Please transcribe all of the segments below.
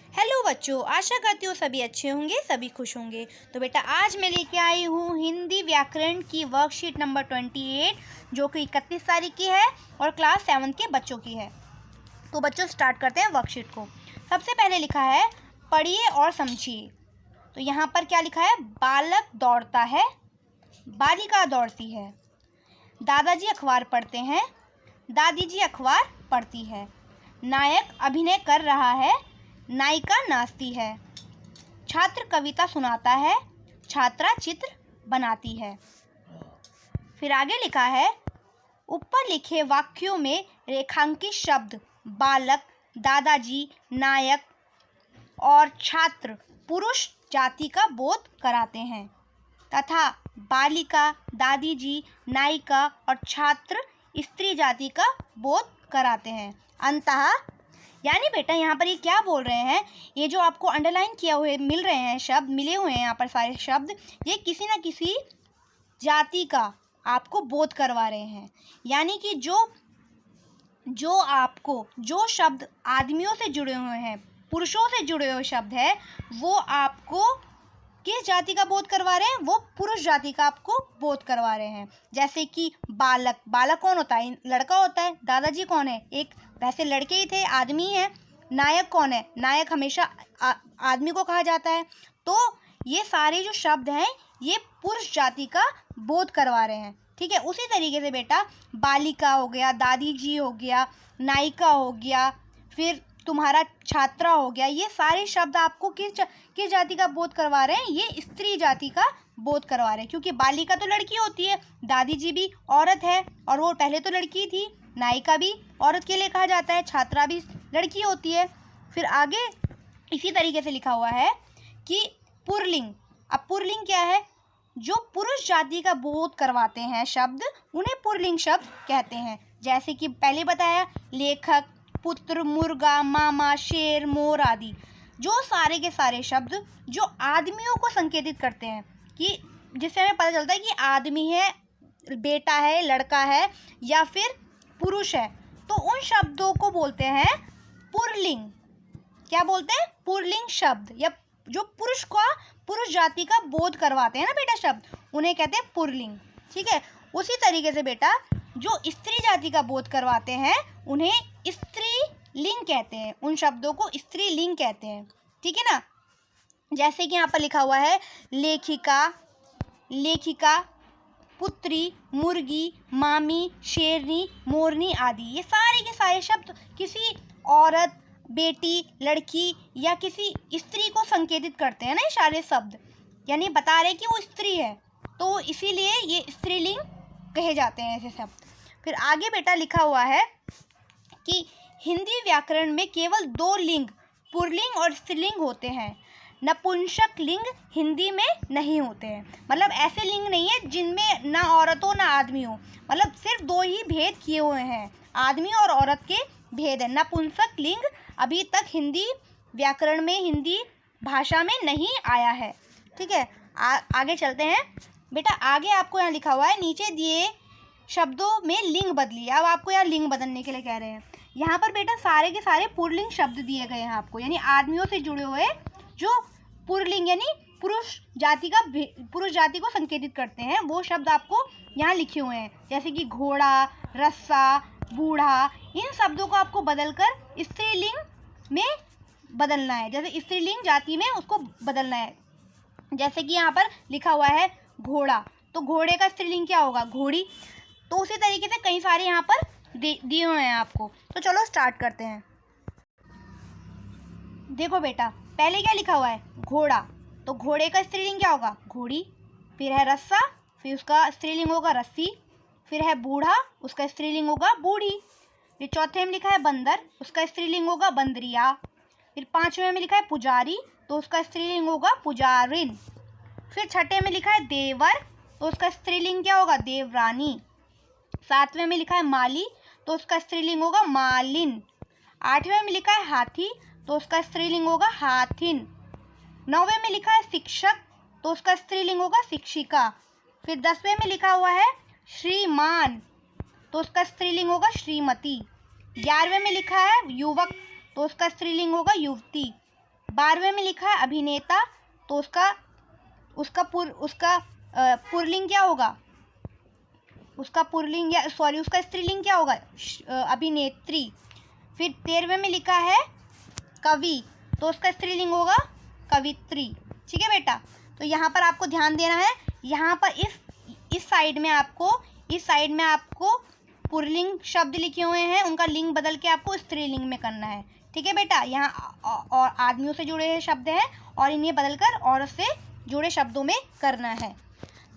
Hello बच्चों, आशा करती हूँ सभी अच्छे होंगे, सभी खुश होंगे। तो बेटा आज मैं लेके आई हूँ हिंदी व्याकरण की वर्कशीट नंबर 28 जो कि 31 तारीख की है और क्लास 7 के बच्चों की है। तो बच्चों स्टार्ट करते हैं वर्कशीट को। सबसे पहले लिखा है पढ़िए और समझिए। तो यहाँ पर क्या लिखा है? बालक दौड़ता है, बालिका दौड़ती है, दादाजी अखबार पढ़ते हैं, दादी जी अखबार पढ़ती है, नायक अभिनय कर रहा है, नायिका नाचती है, छात्र कविता सुनाता है, छात्रा चित्र बनाती है। फिर आगे लिखा है ऊपर लिखे वाक्यों में रेखांकित शब्द बालक, दादाजी, नायक और छात्र पुरुष जाति का बोध कराते हैं तथा बालिका, दादी जी, नायिका और छात्र स्त्री जाति का बोध कराते हैं। अंततः यानी बेटा यहाँ पर ये क्या बोल रहे हैं, ये जो आपको अंडरलाइन किया हुए मिल रहे हैं शब्द, मिले हुए हैं यहाँ पर सारे शब्द, ये किसी न किसी जाति का आपको बोध करवा रहे हैं। यानी कि जो आपको जो शब्द आदमियों से जुड़े हुए हैं, पुरुषों से जुड़े हुए शब्द है, वो आपको किस जाति का बोध करवा रहे हैं? वो पुरुष जाति का आपको बोध करवा रहे हैं। जैसे कि बालक, बालक कौन होता है? लड़का होता है। दादाजी कौन है? एक वैसे लड़के ही थे, आदमी है। नायक कौन है? नायक हमेशा आदमी को कहा जाता है। तो ये सारे जो शब्द हैं ये पुरुष जाति का बोध करवा रहे हैं। ठीक है, उसी तरीके से बेटा बालिका हो गया, दादी जी हो गया, नायिका हो गया, फिर तुम्हारा छात्रा हो गया, ये सारे शब्द आपको किस जाति का बोध करवा रहे हैं? ये स्त्री जाति का बोध करवा रहे हैं। क्योंकि बालिका तो लड़की होती है, दादी जी भी औरत है और वो पहले तो लड़की थी, नायिका भी औरत के लिए कहा जाता है, छात्रा भी लड़की होती है। फिर आगे इसी तरीके से लिखा हुआ है कि पुल्लिंग। अब पुल्लिंग क्या है? जो पुरुष जाति का बोध करवाते हैं शब्द, उन्हें पुल्लिंग शब्द कहते हैं। जैसे कि पहले बताया, लेखक, पुत्र, मुर्गा, मामा, शेर, मोर आदि। जो सारे के सारे शब्द जो आदमियों को संकेतित करते हैं, कि जिससे हमें पता चलता है कि आदमी है, बेटा है, लड़का है या फिर पुरुष है, तो उन शब्दों को बोलते हैं पुल्लिंग। क्या बोलते हैं? पुल्लिंग शब्द, या जो पुरुष जाति का बोध करवाते हैं ना बेटा शब्द, उन्हें कहते हैं पुल्लिंग। ठीक है, उसी तरीके से बेटा जो स्त्री जाति का बोध करवाते हैं उन्हें स्त्रीलिंग कहते हैं। उन शब्दों को स्त्रीलिंग कहते हैं। ठीक है ना। जैसे कि यहाँ पर लिखा हुआ है लेखिका, लेखिका, पुत्री, मुर्गी, मामी, शेरनी, मोरनी आदि। ये सारे के सारे शब्द किसी औरत, बेटी, लड़की या किसी स्त्री को संकेतित करते हैं ना, ये सारे शब्द, यानी बता रहे कि वो स्त्री है, तो इसीलिए ये स्त्रीलिंग कहे जाते हैं ऐसे शब्द। फिर आगे बेटा लिखा हुआ है कि हिंदी व्याकरण में केवल 2 लिंग, पुल्लिंग और स्त्रीलिंग होते हैं। नपुंसक लिंग हिंदी में नहीं होते हैं। मतलब ऐसे लिंग नहीं है जिनमें ना औरत हो ना आदमी हो, मतलब सिर्फ 2 ही भेद किए हुए हैं, आदमी और औरत के भेद है। नपुंसक लिंग अभी तक हिंदी व्याकरण में, हिंदी भाषा में नहीं आया है। ठीक है, आगे चलते हैं बेटा। आगे आपको यहाँ लिखा हुआ है नीचे दिए शब्दों में लिंग बदलिए। अब आपको यहाँ लिंग बदलने के लिए कह रहे हैं। यहाँ पर बेटा सारे के सारे पुल्लिंग शब्द दिए गए हैं आपको, यानी आदमियों से जुड़े हुए जो पुल्लिंग यानी पुरुष जाति को संकेतित करते हैं, वो शब्द आपको यहाँ लिखे हुए हैं। जैसे कि घोड़ा, रस्सा, बूढ़ा, इन शब्दों को आपको बदलकर स्त्रीलिंग में बदलना है। जैसे स्त्रीलिंग जाति में उसको बदलना है। जैसे कि यहाँ पर लिखा हुआ है घोड़ा, तो घोड़े का स्त्रीलिंग क्या होगा? घोड़ी। तो उसी तरीके से कई सारे यहाँ पर दिए हुए हैं आपको। तो चलो स्टार्ट करते हैं। देखो बेटा पहले क्या लिखा हुआ है? घोड़ा, तो घोड़े का स्त्रीलिंग क्या होगा? घोड़ी। फिर है रस्सा, फिर उसका स्त्रीलिंग होगा रस्सी। फिर है बूढ़ा, उसका स्त्रीलिंग होगा बूढ़ी। फिर चौथे में लिखा है बंदर, उसका स्त्रीलिंग होगा बंदरिया। फिर 5वें में लिखा है पुजारी, तो उसका स्त्रीलिंग होगा पुजारिन। फिर 6ठे में लिखा है देवर, तो उसका स्त्रीलिंग क्या होगा? देवरानी। 7वें में लिखा है माली, तो उसका स्त्रीलिंग होगा मालिन। 8वें में लिखा है हाथी, तो उसका स्त्रीलिंग होगा हाथिन। 9वें में लिखा है शिक्षक, तो उसका स्त्रीलिंग होगा शिक्षिका। फिर 10वें में लिखा हुआ है श्रीमान, तो उसका स्त्रीलिंग होगा श्रीमती। 11वें में लिखा है युवक, तो उसका स्त्रीलिंग होगा युवती। 12वें में लिखा है अभिनेता, तो उसका पुल्लिंग क्या होगा? उसका पुल्लिंग या सॉरी उसका स्त्रीलिंग क्या होगा? अभिनेत्री। फिर 13वें में लिखा है कवि, तो उसका स्त्रीलिंग होगा कवित्री। ठीक है बेटा, तो यहाँ पर आपको ध्यान देना है, यहाँ पर इस साइड में आपको पुल्लिंग शब्द लिखे हुए हैं, उनका लिंग बदल के आपको स्त्रीलिंग में करना है। ठीक है बेटा, यहाँ और आदमियों से जुड़े हुए शब्द हैं और इन्हें बदलकर औरत से जुड़े शब्दों में करना है।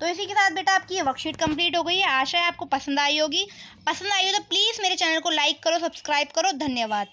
तो इसी के साथ बेटा आपकी ये वर्कशीट कंप्लीट हो गई है। आशा है आपको पसंद आई होगी। पसंद आई हो तो प्लीज़ मेरे चैनल को लाइक करो, सब्सक्राइब करो। धन्यवाद।